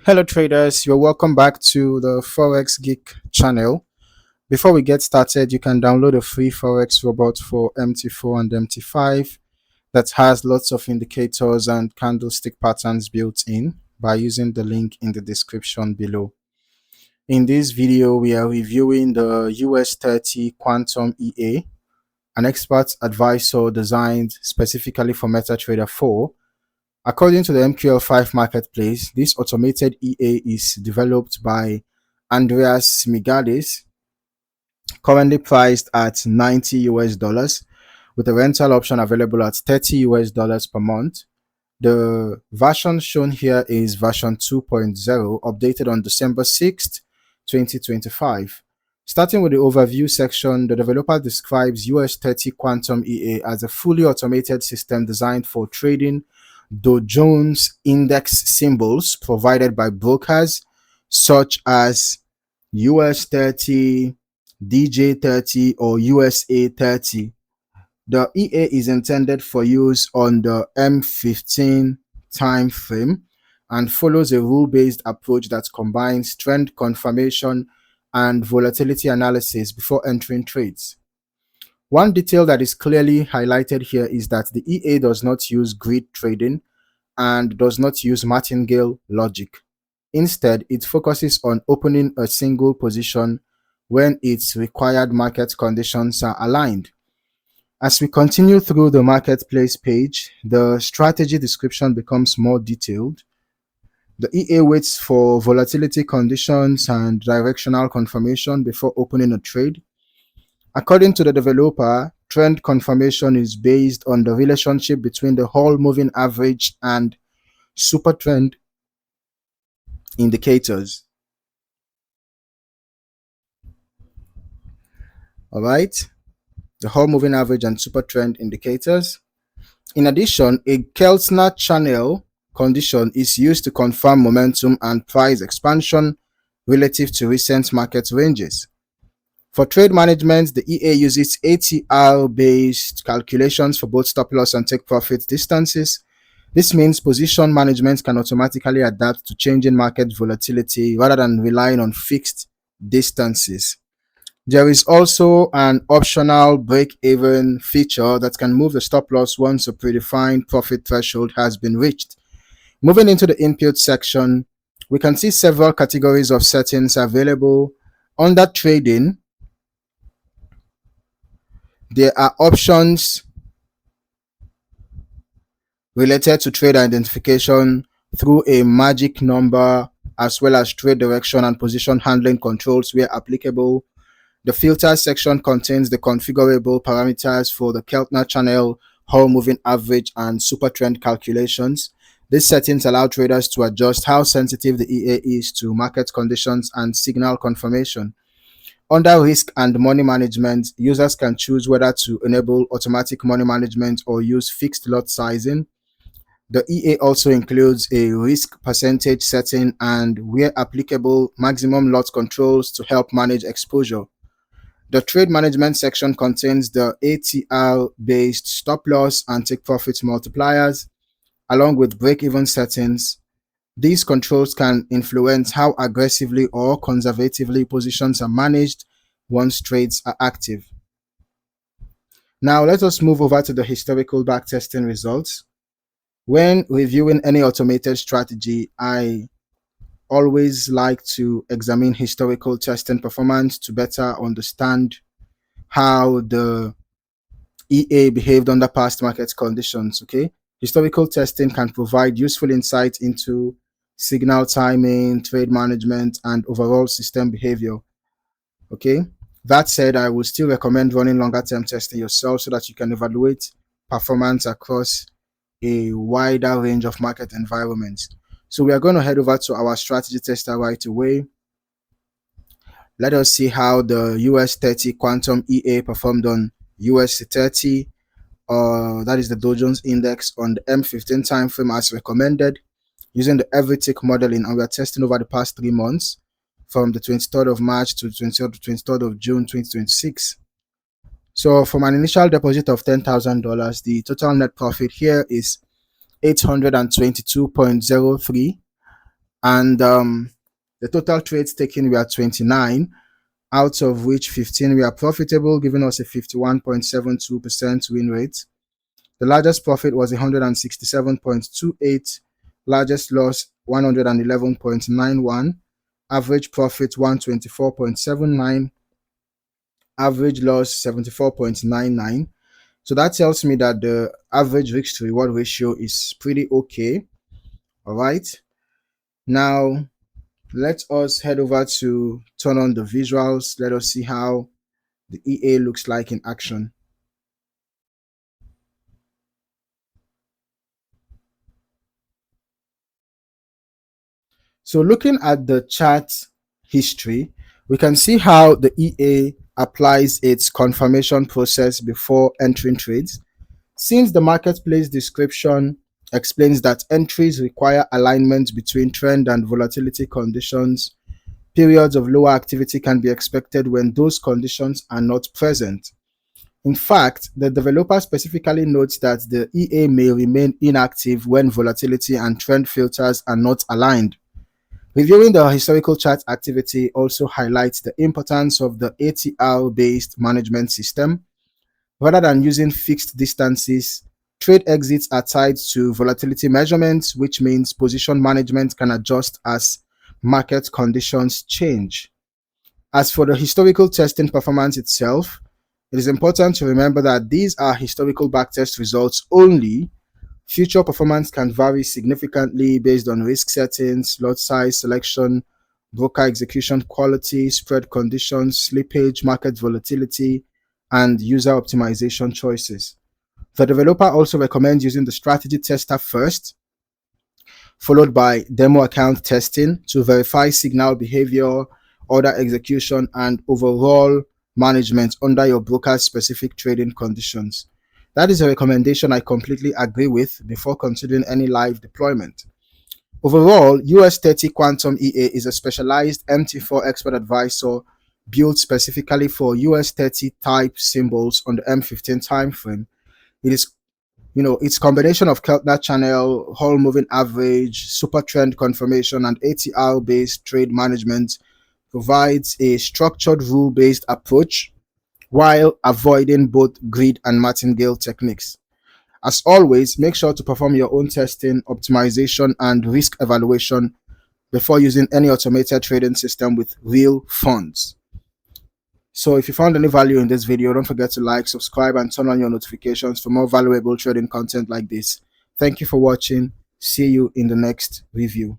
Hello traders, you're welcome back to the Forex Geek channel. Before we get started, you can download a free Forex robot for MT4 and MT5 that has lots of indicators and candlestick patterns built in by using the link in the description below. In this video, we are reviewing the US30 Quantum EA, an expert advisor designed specifically for MetaTrader 4. According to the MQL5 Marketplace, this automated EA is developed by Andreas Smigades, currently priced at 90 US dollars, with a rental option available at 30 US dollars per month. The version shown here is version 2.0, updated on December 6th, 2025. Starting with the overview section, the developer describes US30 Quantum EA as a fully automated system designed for trading Dow Jones index symbols provided by brokers such as US30, DJ30, or USA30. The EA is intended for use on the M15 time frame and follows a rule-based approach that combines trend confirmation and volatility analysis before entering trades. One detail that is clearly highlighted here is that the EA does not use grid trading and does not use martingale logic. Instead, it focuses on opening a single position when its required market conditions are aligned. As we continue through the marketplace page, the strategy description becomes more detailed. The EA waits for volatility conditions and directional confirmation before opening a trade. According to the developer, trend confirmation is based on the relationship between the whole moving average and SuperTrend indicators. All right, the whole moving average and SuperTrend indicators. In addition, a Keltner Channel condition is used to confirm momentum and price expansion relative to recent market ranges. For trade management, the EA uses ATR-based calculations for both stop loss and take profit distances. This means position management can automatically adapt to changing market volatility rather than relying on fixed distances. There is also an optional break-even feature that can move the stop loss once a predefined profit threshold has been reached. Moving into the input section, we can see several categories of settings available. Under trading, there are options related to trade identification through a magic number, as well as trade direction and position handling controls where applicable. The filter section contains the configurable parameters for the Keltner Channel, whole moving average, and SuperTrend calculations. These settings allow traders to adjust how sensitive the EA is to market conditions and signal confirmation. Under risk and money management, users can choose whether to enable automatic money management or use fixed lot sizing. The EA also includes a risk percentage setting and, where applicable, maximum lot controls to help manage exposure. The trade management section contains the ATR-based stop loss and take profit multipliers, along with break-even settings. These controls can influence how aggressively or conservatively positions are managed once trades are active. Now let us move over to the historical backtesting results. When reviewing any automated strategy, I always like to examine historical testing performance to better understand how the EA behaved under past market conditions. Okay, historical testing can provide useful insight into signal timing, trade management, and overall system behavior. Okay, that said, I will still recommend running longer term testing yourself so that you can evaluate performance across a wider range of market environments. So we are going to head over to our strategy tester right away. Let us see how the US30 Quantum EA performed on US30, that is the Dow Jones Index, on the M15 time frame as recommended, using the every tick modeling, and we are testing over the past 3 months from the 23rd of March to 23rd of June 2026. So from an initial deposit of $10,000, the total net profit here is 822.03. And the total trades taken were 29, out of which 15 were profitable, giving us a 51.72% win rate. The largest profit was 167.28, largest loss 111.91, average profit 124.79, average loss 74.99. So that tells me that the average risk to reward ratio is pretty okay. All right. Now, let us head over to turn on the visuals. Let us see how the EA looks like in action. So looking at the chart history, we can see how the EA applies its confirmation process before entering trades. Since the marketplace description explains that entries require alignment between trend and volatility conditions, periods of lower activity can be expected when those conditions are not present. In fact, the developer specifically notes that the EA may remain inactive when volatility and trend filters are not aligned. Reviewing the historical chart activity also highlights the importance of the ATR-based management system. Rather than using fixed distances, trade exits are tied to volatility measurements, which means position management can adjust as market conditions change. As for the historical testing performance itself, it is important to remember that these are historical backtest results only. Future performance can vary significantly based on risk settings, lot size selection, broker execution quality, spread conditions, slippage, market volatility, and user optimization choices. The developer also recommends using the strategy tester first, followed by demo account testing to verify signal behavior, order execution, and overall management under your broker's specific trading conditions. That is a recommendation I completely agree with before considering any live deployment. Overall, US30 Quantum EA is a specialized MT4 expert advisor built specifically for US30 type symbols on the M15 timeframe. It is, its combination of Keltner Channel, whole moving average, SuperTrend confirmation, and ATR-based trade management provides a structured rule-based approach while avoiding both grid and martingale techniques. As always, make sure to perform your own testing, optimization, and risk evaluation before using any automated trading system with real funds. So if you found any value in this video, don't forget to like, subscribe, and turn on your notifications for more valuable trading content like this. Thank you for watching. See you in the next review.